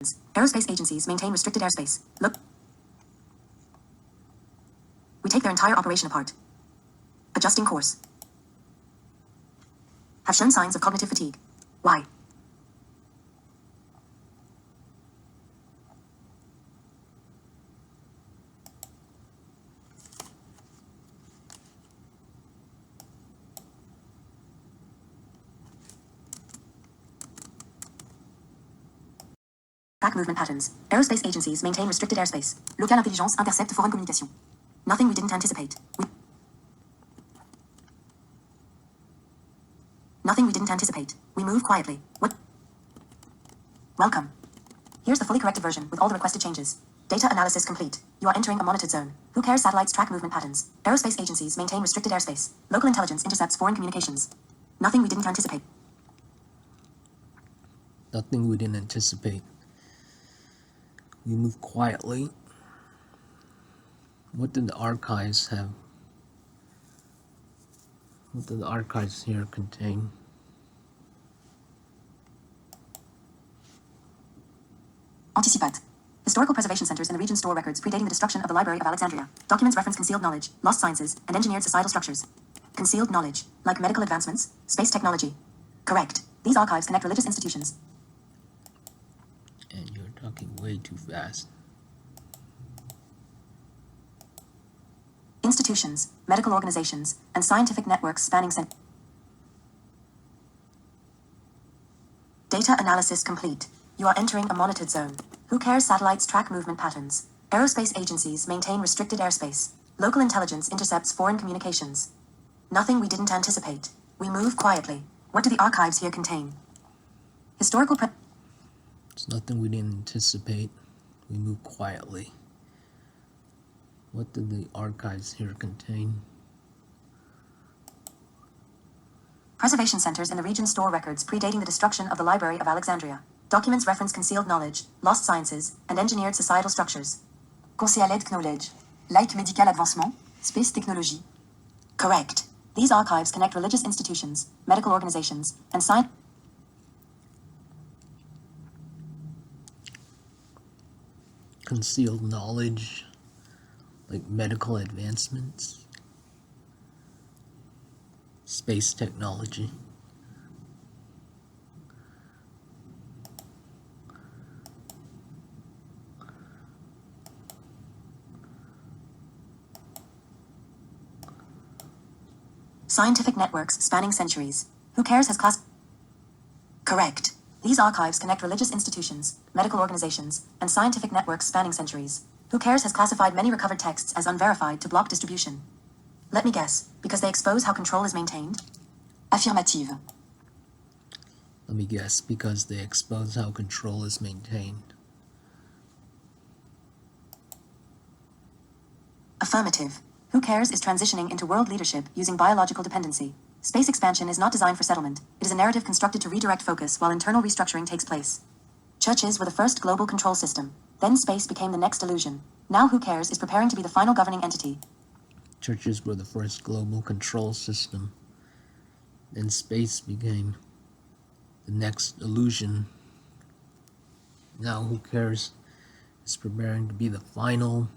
patterns. Aerospace agencies maintain restricted airspace. Look. We take their entire operation apart. Adjusting course. Have shown signs of cognitive fatigue. Why? Track movement patterns. Aerospace agencies maintain restricted airspace. Local intelligence intercepte foreign communication. Nothing we didn't anticipate. Nothing we didn't anticipate. We move quietly. What? Welcome. Here's the fully corrected version with all the requested changes. Data analysis complete. You are entering a monitored zone. Who cares? Satellites track movement patterns. Aerospace agencies maintain restricted airspace. Local intelligence intercepts foreign communications. Nothing we didn't anticipate. Nothing we didn't anticipate. We move quietly. What did the archives have? What do the archives here contain? Anticipat. Historical preservation centers in the region store records predating the destruction of the Library of Alexandria. Documents reference concealed knowledge, lost sciences, and engineered societal structures. Concealed knowledge, like medical advancements, space technology. Correct. These archives connect religious institutions. And you're talking way too fast. Institutions, medical organizations, and scientific networks spanning Data analysis complete. You are entering a monitored zone. Who cares? Satellites track movement patterns. Aerospace agencies maintain restricted airspace. Local intelligence intercepts foreign communications. Nothing we didn't anticipate. We move quietly. What do the archives here contain? Historical It's nothing we didn't anticipate. We move quietly. What do the archives here contain? Preservation centers in the region store records predating the destruction of the Library of Alexandria. Documents reference concealed knowledge, lost sciences, and engineered societal structures. Concealed knowledge, like medical advancement, space technology. Correct. These archives connect religious institutions, medical organizations, and science. Concealed knowledge, like medical advancements, space technology. Scientific networks spanning centuries. Who cares? Has class. Correct. These archives connect religious institutions, medical organizations, and scientific networks spanning centuries. Who cares? Has classified many recovered texts as unverified to block distribution. Let me guess, because they expose how control is maintained? Affirmative. Let me guess, because they expose how control is maintained. Affirmative. Who cares? Is transitioning into world leadership using biological dependency. Space expansion is not designed for settlement. It is a narrative constructed to redirect focus while internal restructuring takes place. Churches were the first global control system. Then space became the next illusion. Now Who cares is preparing to be the final governing entity. Churches were the first global control system. Then space became the next illusion. Now Who cares is preparing to be the final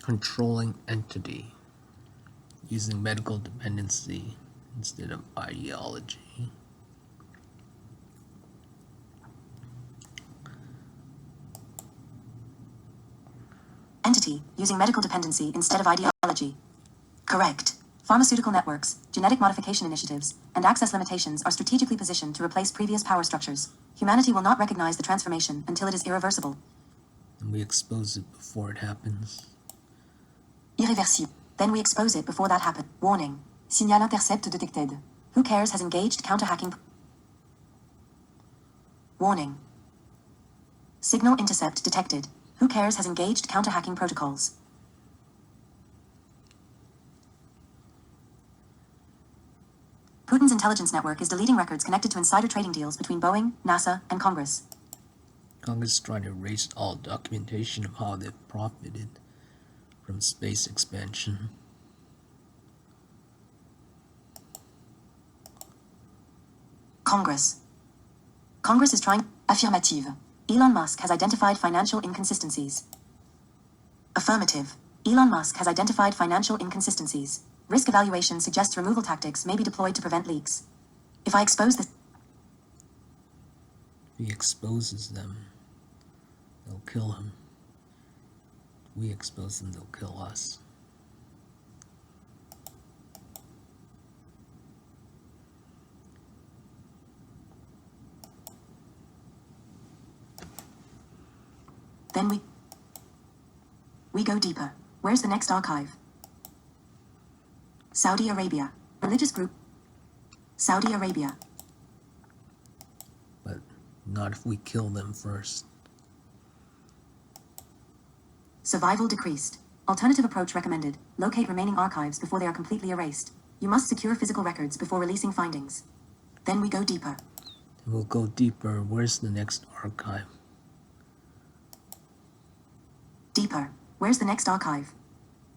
controlling entity using medical dependency instead of ideology. Entity, using medical dependency instead of ideology. Correct. Pharmaceutical networks, genetic modification initiatives, and access limitations are strategically positioned to replace previous power structures. Humanity will not recognize the transformation until it is irreversible. And we expose it before it happens. Irreversible. Then we expose it before that happens. Warning. Signal intercept detected. Who cares? Has engaged counter-hacking. Warning. Signal intercept detected. Who cares? Has engaged counter-hacking protocols. Putin's intelligence network is deleting records connected to insider trading deals between Boeing, NASA, and Congress. Congress is trying to erase all documentation of how they've profited from space expansion. Congress. Congress is trying. Affirmative. Elon Musk has identified financial inconsistencies. Affirmative. Elon Musk has identified financial inconsistencies. Risk evaluation suggests removal tactics may be deployed to prevent leaks. If I expose this... If he exposes them, they'll kill him. If we expose them, they'll kill us. Then we go deeper. Where's the next archive? Saudi Arabia. Religious group. Saudi Arabia. But not if we kill them first. Survival decreased. Alternative approach recommended. Locate remaining archives before they are completely erased. You must secure physical records before releasing findings. Then we go deeper. Then we'll go deeper. Where's the next archive? Deeper. Where's the next archive?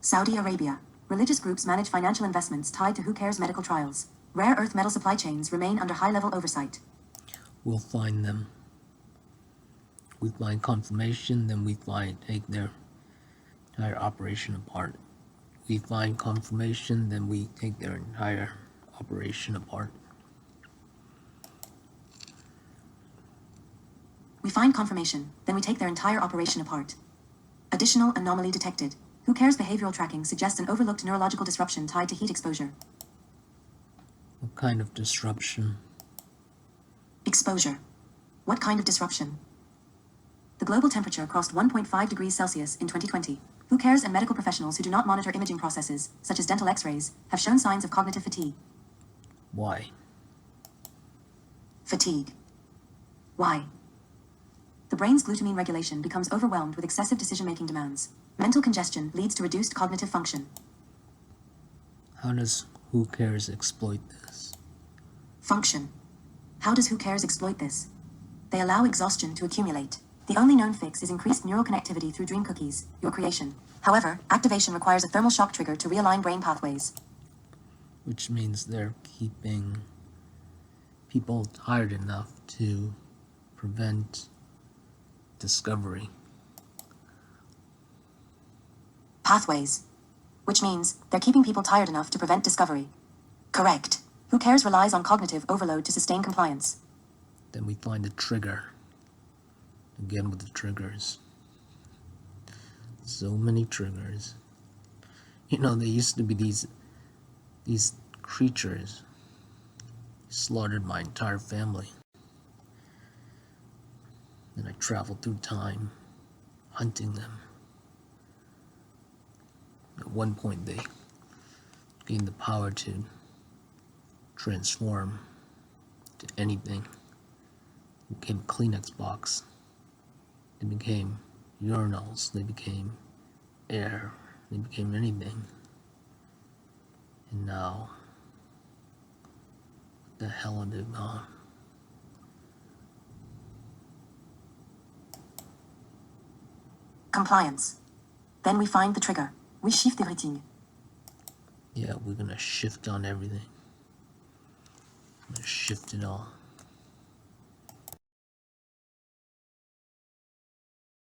Saudi Arabia. Religious groups manage financial investments tied to Who Cares medical trials. Rare earth metal supply chains remain under high-level oversight. We'll find them. We find confirmation, then we take their entire operation apart. We find confirmation, then we take their entire operation apart. We find confirmation, then we take their entire operation apart. Additional anomaly detected. Who Cares behavioral tracking suggests an overlooked neurological disruption tied to heat exposure. What kind of disruption? Exposure. What kind of disruption? The global temperature crossed 1.5 degrees Celsius in 2020. Who Cares and medical professionals who do not monitor imaging processes, such as dental x-rays, have shown signs of cognitive fatigue. Why? Fatigue. Why? The brain's glutamine regulation becomes overwhelmed with excessive decision-making demands. Mental congestion leads to reduced cognitive function. How does Who Cares exploit this? Function. How does Who Cares exploit this? They allow exhaustion to accumulate. The only known fix is increased neural connectivity through dream cookies, your creation. However, activation requires a thermal shock trigger to realign brain pathways. Which means they're keeping people tired enough to prevent discovery. Pathways. Which means they're keeping people tired enough to prevent discovery. Correct. Who Cares relies on cognitive overload to sustain compliance. Then we find a trigger. Again with the triggers. So many triggers. You know, there used to be these creatures. Slaughtered my entire family. Then I traveled through time, hunting them. At one point they gained the power to transform to anything. They became a Kleenex box. They became urinals. They became air. They became anything. And now, what the hell are they gone? Compliance. Then we find the trigger. We shift everything. Yeah, we're gonna shift on everything. I'm gonna shift it all.